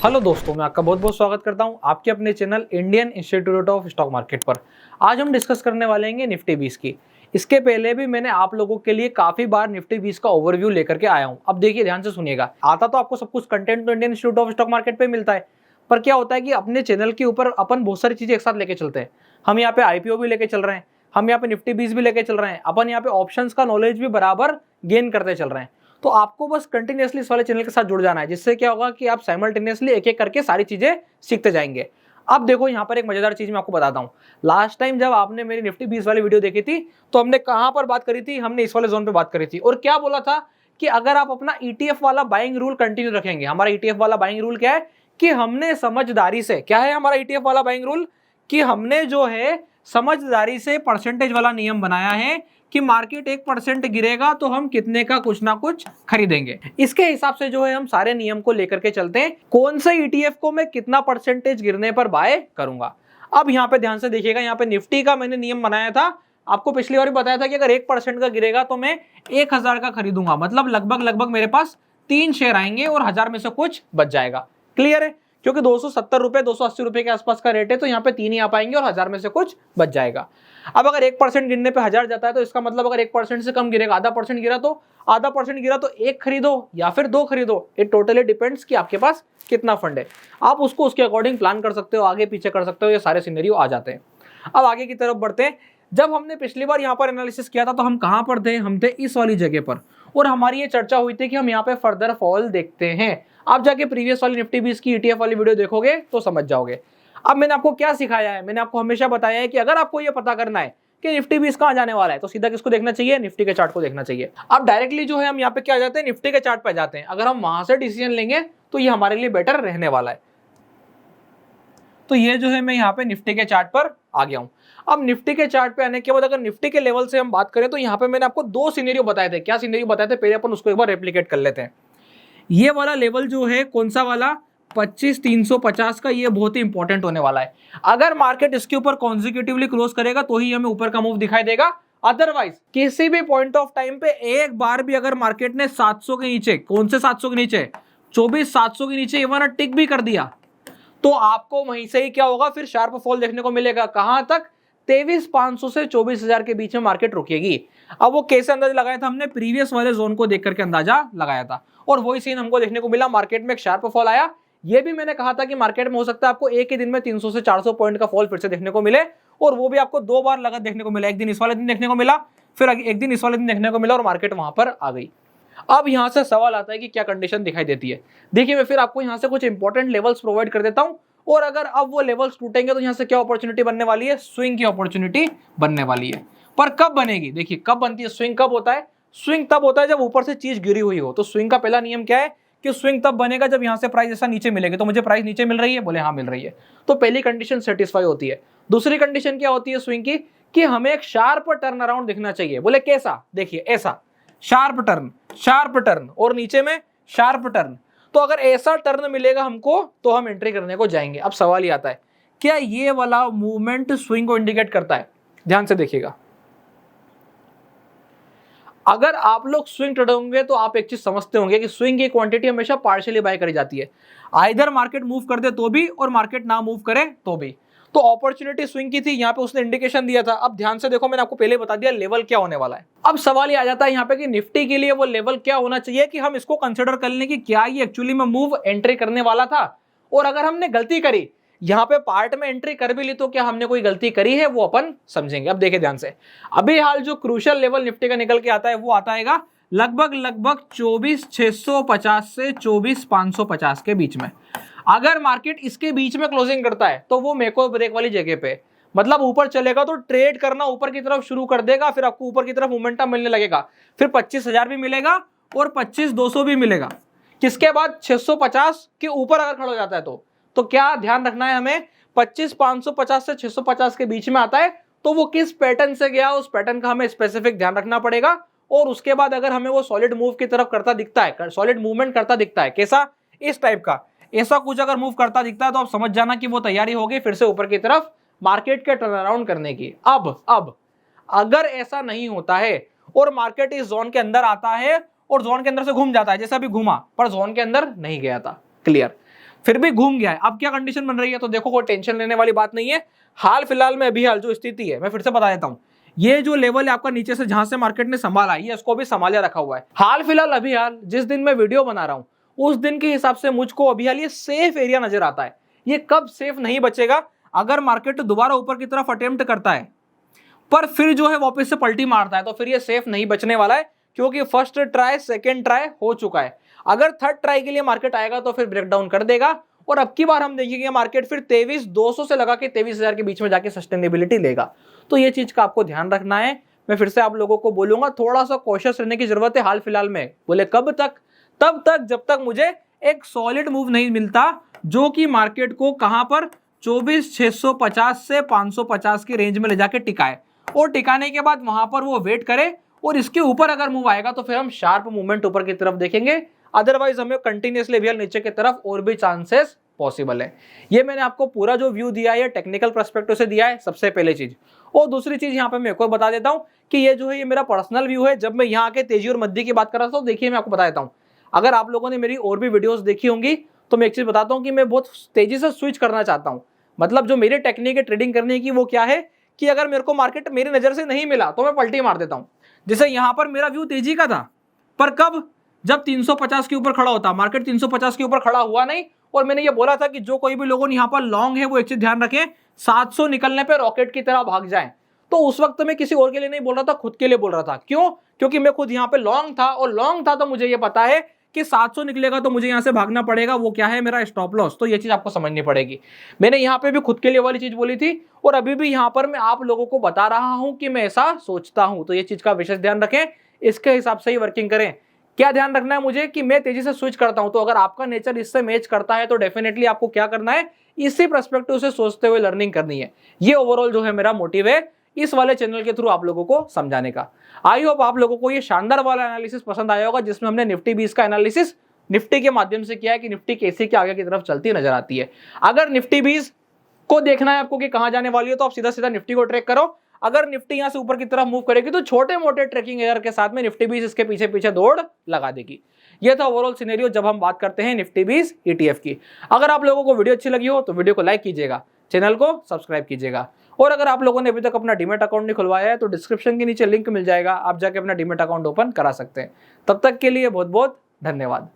Hello दोस्तों, मैं आपका बहुत बहुत स्वागत करता हूं आपके अपने channel Indian institute of stock market पर। आज हम डिस्कस करने वाले हैं निफ्टी 20 की। इसके पहले भी मैंने आप लोगों के लिए काफी बार निफ्टी 20 का ओवरव्यू लेकर के आया हूं। अब देखिए, ध्यान से सुनिएगा। आता तो आपको सब कुछ कंटेंट तो Indian institute of stock market पे मिलता है, पर क्या होता है कि अपने चैनल के ऊपर अपन बहुत सारी चीजें एक साथ लेके चलते हैं। हम यहाँ पे आईपीओ भी लेके चल रहे हैं, हम यहाँ पे निफ्टी 20 भी लेके चल रहे हैं, अपन यहाँ पे ऑप्शंस का नॉलेज भी बराबर गेन करते चल रहे हैं। तो आपको बस कंटिन्यूअसली इस वाले चैनल के साथ जुड़ जाना है, जिससे क्या होगा कि आप साइमल्टेनियसली एक एक करके सारी चीजें सीखते जाएंगे। अब देखो, यहाँ पर एक मजेदार चीज मैं आपको बताता हूँ। लास्ट टाइम जब आपने मेरी निफ्टी 20 वाली वीडियो देखी थी, तो हमने कहां पर बात करी थी? हमने इस वाले जोन पे बात करी थी, और क्या बोला था कि अगर आप अपना ईटीएफ वाला बाइंग रूल कंटिन्यू रखेंगे। हमारा ईटीएफ वाला बाइंग रूल क्या है कि हमने समझदारी से, क्या है हमारा ईटीएफ वाला बाइंग रूल, कि हमने जो है समझदारी से परसेंटेज वाला नियम बनाया है कि मार्केट 1% गिरेगा तो हम कितने का कुछ ना कुछ खरीदेंगे। इसके हिसाब से जो है हम सारे नियम को लेकर के चलते हैं, कौन से ईटीएफ को मैं कितना परसेंटेज गिरने पर बाय करूंगा। अब यहाँ पे ध्यान से देखिएगा, यहाँ पे निफ्टी का मैंने नियम बनाया था। आपको पिछली बार भी बताया था कि अगर 1% का गिरेगा तो मैं 1000 का खरीदूंगा। मतलब लगभग मेरे पास 3 शेयर आएंगे और 1000 में से कुछ बच जाएगा। क्लियर है? क्योंकि 270 रुपए 280 रुपए के आसपास का रेट है, तो यहाँ पे 3 ही आ पाएंगे और 1000 में से कुछ बच जाएगा। अब अगर 1% गिरने पे 1000 जाता है, तो इसका मतलब अगर 1% से कम गिरेगा, आधा परसेंट गिरा तो 1 खरीदो या फिर 2 खरीदो। इट टोटली डिपेंड्स कि आपके पास कितना फंड है। आप उसको उसके अकॉर्डिंग प्लान कर सकते हो, आगे पीछे कर सकते हो, ये सारे सिनेरियो आ जाते हैं। अब आगे की तरफ बढ़ते हैं। जब हमने पिछली बार यहाँ पर एनालिसिस किया था, तो हम कहाँ पर थे? हम थे इस वाली जगह पर, और हमारी ये चर्चा हुई थी कि हम यहाँ पे फर्दर फॉल देखते हैं। आप जाके प्रीवियस वाली निफ्टी 20 की ईटीएफ वाली वीडियो देखोगे तो समझ जाओगे। अब मैंने आपको क्या सिखाया है? मैंने आपको हमेशा बताया है कि अगर आपको ये पता करना है कि निफ्टी 20 कहां जाने वाला है, तो सीधा किसको देखना चाहिए? निफ्टी के चार्ट को देखना चाहिए। अब डायरेक्टली जो है हम यहाँ पे क्या जाते हैं? निफ्टी के चार्ट पे जाते हैं। अगर हम वहां से डिसीजन लेंगे तो ये हमारे लिए बेटर रहने वाला है। तो ये जो है मैं यहाँ पे निफ्टी के चार्ट पर आ गया हूँ। अब निफ्टी के चार्ट पे आने के बाद अगर निफ्टी के लेवल से हम बात करें, तो यहाँ पे मैंने आपको 2 सिनेरियो बताए थे। क्या सिनेरियो बताए थे? पहले अपन उसको एक बार रेप्लिकेट कर लेते हैं। ये वाला लेवल जो है, कौन सा वाला? 25,350 का। ये बहुत ही इंपॉर्टेंट होने वाला है। अगर मार्केट इसके ऊपर कॉन्जिक्यूटिवली क्लोज करेगा तो ही हमें ऊपर का मूव दिखाई देगा। अदरवाइज किसी भी पॉइंट ऑफ टाइम पे एक बार भी अगर मार्केट ने 700 के नीचे, कौन से 700 के नीचे? 24,700 के नीचे इवन टिक भी कर दिया, तो आपको वहीं से ही क्या होगा? फिर शार्प फॉल देखने को मिलेगा। कहां तक? 23,500 से 24,000 के बीच में मार्केट रुकेगी। अब वो कैसे अंदाजा लगाया था? हमने प्रीवियस वाले जोन को देख करके अंदाजा लगाया था, और वही सीन हमको देखने को मिला। मार्केट में एक शार्प फॉल आया। ये भी मैंने कहा था कि मार्केट में हो सकता है आपको एक ही दिन में 300 से 400 पॉइंट का फॉल फिर से देखने को मिले, और वो भी आपको 2 बार लगत देखने को मिला। एक दिन इस वाले दिन देखने को मिला, फिर एक दिन इस वाले दिन देखने को मिला, और मार्केट वहां पर आ गई। अब यहां से सवाल आता है कि क्या कंडीशन दिखाई देती है। देखिए, मैं फिर आपको यहां से कुछ इंपॉर्टेंट लेवल्स प्रोवाइड कर देता हूं, और अगर अब वो लेवल्स टूटेंगे तो यहां से क्या अपॉर्चुनिटी बनने वाली है? स्विंग की अपॉर्चुनिटी बनने वाली है। पर कब बनेगी? देखिए, कब बनती है स्विंग? कब होता है स्विंग? तब होता है जब ऊपर से चीज गिरी हुई हो। तो स्विंग का पहला नियम क्या है कि स्विंग तब बनेगा जब यहां से प्राइस ऐसा नीचे मिलेगी। तो मुझे प्राइस नीचे मिल रही है, बोले हाँ मिल रही है, तो पहली कंडीशन सेटिस्फाई होती है। दूसरी कंडीशन क्या होती है स्विंग की? कि हमें एक शार्प टर्न अराउंड दिखना चाहिए। बोले कैसा? देखिए ऐसा, शार्प टर्न, और नीचे में शार्प टर्न। तो अगर ऐसा टर्न मिलेगा हमको तो हम एंट्री करने को जाएंगे। अब सवाल ये आता है, क्या ये वाला मूवमेंट स्विंग को इंडिकेट करता है? ध्यान से देखिएगा। अगर आप लोग स्विंग ट्रेडर होंगे तो आप एक चीज समझते होंगे कि स्विंग की क्वांटिटी हमेशा पार्शियली बाय करी जाती है। आइदर मार्केट मूव कर दे तो भी, और मार्केट ना मूव करे तो भी। तो अपॉर्चुनिटी स्विंग की थी, यहाँ पे उसने इंडिकेशन दिया था। अब ध्यान से देखो, मैंने आपको पहले बता दिया लेवल क्या होने वाला है। अब सवाल ये आ जाता है यहाँ पे कि निफ्टी के लिए वो लेवल क्या होना चाहिए कि हम इसको कंसिडर कर लें कि क्या ये एक्चुअली में मूव एंट्री करने वाला था। और अगर हमने गलती करी, यहाँ पे पार्ट में एंट्री कर भी ली, तो क्या हमने कोई गलती करी है? वो अपन समझेंगे। अब देखिए ध्यान से, अभी हाल जो क्रूशियल लेवल निफ्टी का निकल के आता है, वो आता है लगभग 24,650 से 24,550 के बीच में। अगर मार्केट इसके बीच में क्लोजिंग करता है तो वो मेक और ब्रेक वाली जगह पे, मतलब ऊपर चलेगा तो ट्रेड करना ऊपर की तरफ शुरू कर देगा। फिर आपको ऊपर की तरफ मोमेंटम मिलने लगेगा, फिर 25,000 भी मिलेगा और 25,200 भी मिलेगा। किसके बाद? 650 के ऊपर अगर खड़ा हो जाता है तो क्या ध्यान रखना है हमें? 25,550 से 650 के बीच में आता है, तो वो किस पैटर्न से गया, उस पैटर्न का हमें स्पेसिफिक ध्यान रखना पड़ेगा। और उसके बाद अगर हमें वो सॉलिड मूव की तरफ करता दिखता है, सॉलिड मूवमेंट करता दिखता है, कैसा? इस टाइप का, ऐसा कुछ अगर मूव करता दिखता है, तो आप समझ जाना कि वो तैयारी होगी फिर से ऊपर की तरफ मार्केट के टर्न अराउंड करने की। अब अगर ऐसा नहीं होता है और मार्केट इस जोन के अंदर आता है और जोन के अंदर से घूम जाता है, जैसा अभी घूमा पर जोन के अंदर नहीं गया था, क्लियर, फिर भी घूम गया है। अब क्या कंडीशन बन रही है, तो देखो कोई टेंशन लेने वाली बात नहीं है। हाल फिलहाल में अभी हाल जो स्थिति है, मैं फिर से बता देता हूं, ये जो लेवल है आपका नीचे से जहां से मार्केट ने संभाला है, इसको भी संभाले रखा हुआ है। हाल फिलहाल अभी हाल जिस दिन मैं वीडियो बना रहा हूं उस दिन के हिसाब से मुझको अभी हाल ये सेफ एरिया नजर आता है। ये कब सेफ नहीं बचेगा, अगर मार्केट दोबारा ऊपर की तरफ अटेम्प्ट करता है पर फिर जो है वापस से पलटी मारता है, तो फिर ये सेफ नहीं बचने वाला है, क्योंकि फर्स्ट ट्राई सेकंड ट्राई हो चुका है। अगर थर्ड ट्राई के लिए मार्केट आएगा तो फिर ब्रेकडाउन कर देगा, और अब की बार हम देखेंगे मार्केट फिर 23,200 से लगा के 23,000 के बीच में जाके सस्टेनेबिलिटी लेगा। तो ये चीज का आपको ध्यान रखना है। मैं फिर से आप लोगों को बोलूंगा, थोड़ा सा कॉशियस रहने की जरूरत है हाल फिलहाल में। बोले कब तक, तब तक जब तक मुझे एक सॉलिड मूव नहीं मिलता जो कि मार्केट को कहां पर 24,650 से 550 की रेंज में ले जाके टिकाए, और टिकाने के बाद वहां पर वो वेट करे, और इसके ऊपर अगर मूव आएगा तो फिर हम शार्प मूवमेंट ऊपर की तरफ देखेंगे। अदरवाइज हमें कंटिन्यूसली भी नीचे की तरफ और भी चांसेस पॉसिबल है। ये मैंने आपको पूरा जो व्यू दिया है टेक्निकल पर्सपेक्टिव से दिया है, सबसे पहले चीज। और दूसरी चीज यहाँ पे मैं एक और बता देता हूं कि ये जो है ये मेरा पर्सनल व्यू है। जब मैं यहाँ के तेजी और मध्य की बात कर रहा था, तो देखिए मैं आपको बता देता हूँ, अगर आप लोगों ने मेरी और भी वीडियोस देखी होंगी तो मैं एक चीज बताता हूँ कि मैं बहुत तेजी से स्विच करना चाहता हूँ। मतलब जो मेरी टेक्निक है ट्रेडिंग करने की, वो क्या है कि अगर मेरे को मार्केट मेरी नजर से नहीं मिला तो मैं पलटी मार देता हूँ। जैसे यहाँ पर मेरा व्यू तेजी का था, पर कब, जब 350 के ऊपर खड़ा होता, मार्केट 350 के ऊपर खड़ा हुआ नहीं। और मैंने ये बोला था कि जो कोई भी लोगों ने यहाँ पर लॉन्ग है वो एक चीज ध्यान रखें, 700 निकलने पे रॉकेट की तरह भाग जाएं। तो उस वक्त मैं किसी और के लिए नहीं बोल रहा था, खुद के लिए बोल रहा था। क्यों? क्योंकि मैं खुद यहाँ पे लॉन्ग था, और लॉन्ग था तो मुझे ये पता है कि 700 निकलेगा तो मुझे यहाँ से भागना पड़ेगा, वो क्या है, मेरा स्टॉप लॉस। तो ये चीज आपको समझनी पड़ेगी। मैंने यहाँ पे भी खुद के लिए वाली चीज बोली थी, और अभी भी यहाँ पर मैं आप लोगों को बता रहा हूं कि मैं ऐसा सोचता हूं। तो ये चीज का विशेष ध्यान रखें, इसके हिसाब से ही वर्किंग करें। क्या ध्यान रखना है मुझे कि मैं तेजी से स्विच करता हूं, तो अगर आपका नेचर इससे मैच करता है तो डेफिनेटली आपको क्या करना है, इसी पर्सपेक्टिव से सोचते हुए लर्निंग करनी है। ये ओवरऑल जो है मेरा मोटिव है इस वाले चैनल के थ्रू आप लोगों को समझाने का। आई होप आप लोगों को ये शानदार वाला एनालिसिस पसंद आया होगा, जिसमें हमने निफ्टी 20 का एनालिसिस निफ्टी के माध्यम से किया है कि निफ्टी कैसे के आगे की तरफ चलती नजर आती है। अगर निफ्टी 20 को देखना है आपको कि कहां जाने वाली है, तो आप सीधा सीधा निफ्टी को ट्रैक करो। अगर निफ्टी यहां से ऊपर की तरफ मूव करेगी तो छोटे मोटे ट्रैकिंग एरर के साथ में निफ्टी 20 इसके पीछे पीछे दौड़ लगा देगी। ये था ओवरऑल सिनेरियो जब हम बात करते हैं निफ्टी 20 ETF की। अगर आप लोगों को वीडियो अच्छी लगी हो तो वीडियो को लाइक कीजिएगा, चैनल को सब्सक्राइब कीजिएगा, और अगर आप लोगों ने अभी तक अपना डीमैट अकाउंट नहीं खुलवाया है तो डिस्क्रिप्शन के नीचे लिंक मिल जाएगा, आप जाके अपना डीमैट अकाउंट ओपन करा सकते हैं। तब तक के लिए बहुत बहुत धन्यवाद।